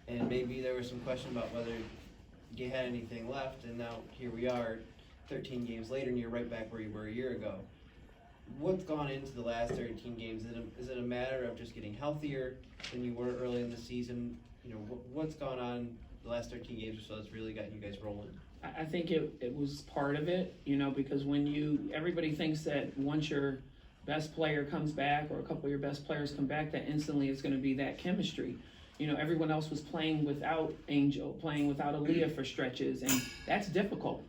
and maybe there was some question about whether you had anything left, and now here we are, 13 games later, and you're right back where you were a year ago. What's gone into the last 13 games? Is it a matter of just getting healthier than you were early in the season? You know, what's gone on the last 13 games or so that's really gotten you guys rolling? I think it was part of it, you know, because everybody thinks that once your best player comes back or a couple of your best players come back, that instantly it's going to be that chemistry. You know, everyone else was playing without Angel, playing without Aaliyah for stretches, and that's difficult.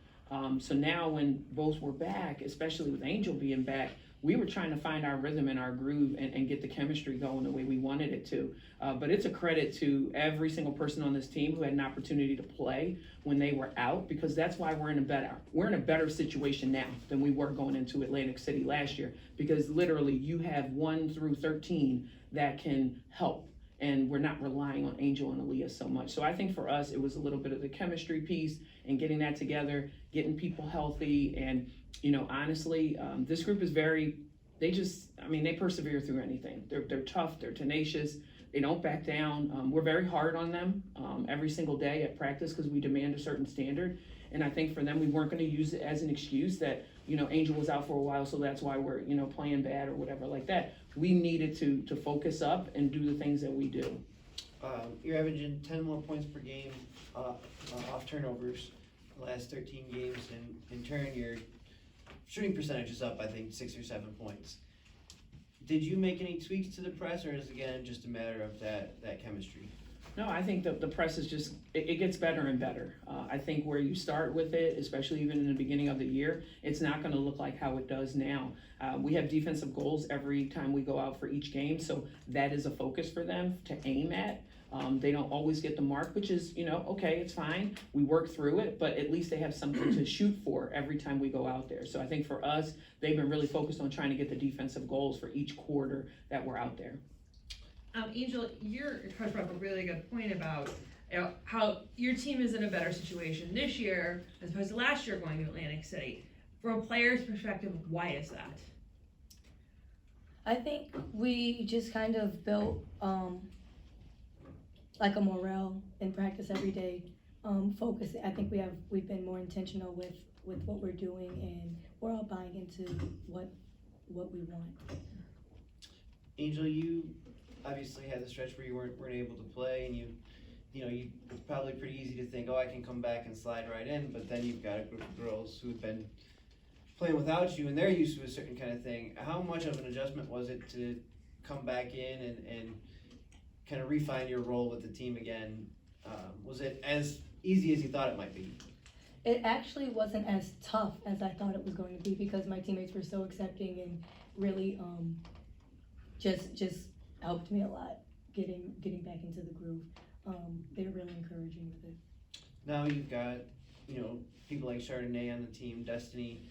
So now when both were back, especially with Angel being back, we were trying to find our rhythm and our groove and get the chemistry going the way we wanted it to. But it's a credit to every single person on this team who had an opportunity to play when they were out, because that's why we're in a better situation now than we were going into Atlantic City last year, because literally you have 1 through 13 that can help. And we're not relying on Angel and Aaliyah so much. So I think for us, it was a little bit of the chemistry piece and getting that together, getting people healthy. And, you know, honestly, this group is they persevere through anything. They're tough, they're tenacious, they don't back down. We're very hard on them every single day at practice because we demand a certain standard. And I think for them, we weren't going to use it as an excuse that, you know, Angel was out for a while, so that's why we're, you know, playing bad or whatever like that. We needed to focus up and do the things that we do. You're averaging 10 more points per game off turnovers the last 13 games, and in turn your shooting percentage is up, I think, 6 or 7 points. Did you make any tweaks to the press, or is it again just a matter of that chemistry? No, I think the press is just, it gets better and better. I think where you start with it, especially even in the beginning of the year, it's not going to look like how it does now. We have defensive goals every time we go out for each game, so that is a focus for them to aim at. They don't always get the mark, which is, you know, okay, it's fine. We work through it, but at least they have something to shoot for every time we go out there. So I think for us, they've been really focused on trying to get the defensive goals for each quarter that we're out there. Angel, your coach brought up a really good point about, you know, how your team is in a better situation this year as opposed to last year going to Atlantic City. From a player's perspective, why is that? I think we just kind of built like a morale in practice every day. Focus. I think we've been more intentional with what we're doing, and we're all buying into what we want. Angel, you obviously had the stretch where you weren't able to play, and it's probably pretty easy to think, oh, I can come back and slide right in, but then you've got a group of girls who've been playing without you, and they're used to a certain kind of thing. How much of an adjustment was it to come back in and kind of refine your role with the team again? Was it as easy as you thought it might be? It actually wasn't as tough as I thought it was going to be, because my teammates were so accepting and really just helped me a lot getting back into the groove. They're really encouraging with it. Now you've got, people like Chardonnay on the team, Destiny.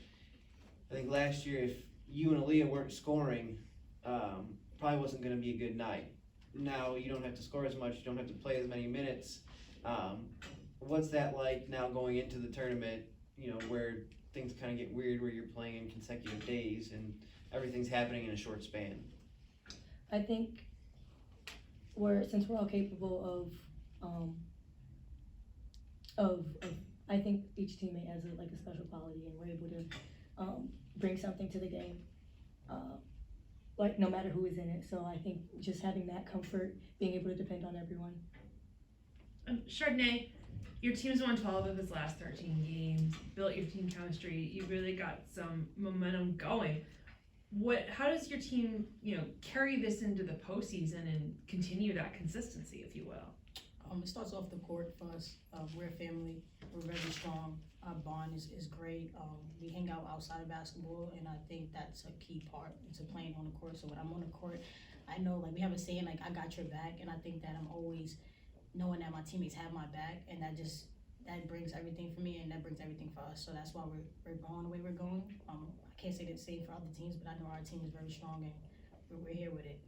I think last year, if you and Aaliyah weren't scoring, probably wasn't going to be a good night. Now you don't have to score as much, you don't have to play as many minutes. What's that like now going into the tournament, where things kind of get weird, where you're playing in consecutive days and everything's happening in a short span? I think since we're all capable of I think each teammate has a special quality, and we're able to bring something to the game, no matter who is in it. So I think just having that comfort, being able to depend on everyone. Chardonnay, your team's won 12 of its last 13 games, built your team chemistry, you really got some momentum going. How does your team, carry this into the postseason and continue that consistency, if you will? It starts off the court for us. We're a family. We're very strong. Our bond is great. We hang out outside of basketball, and I think that's a key part to playing on the court. So when I'm on the court, I know, we have a saying, I got your back, and I think that I'm always knowing that my teammates have my back, and that brings everything for me, and that brings everything for us. So that's why we're going the way we're going. I can't say the same for other teams, but I know our team is very strong, and we're here with it.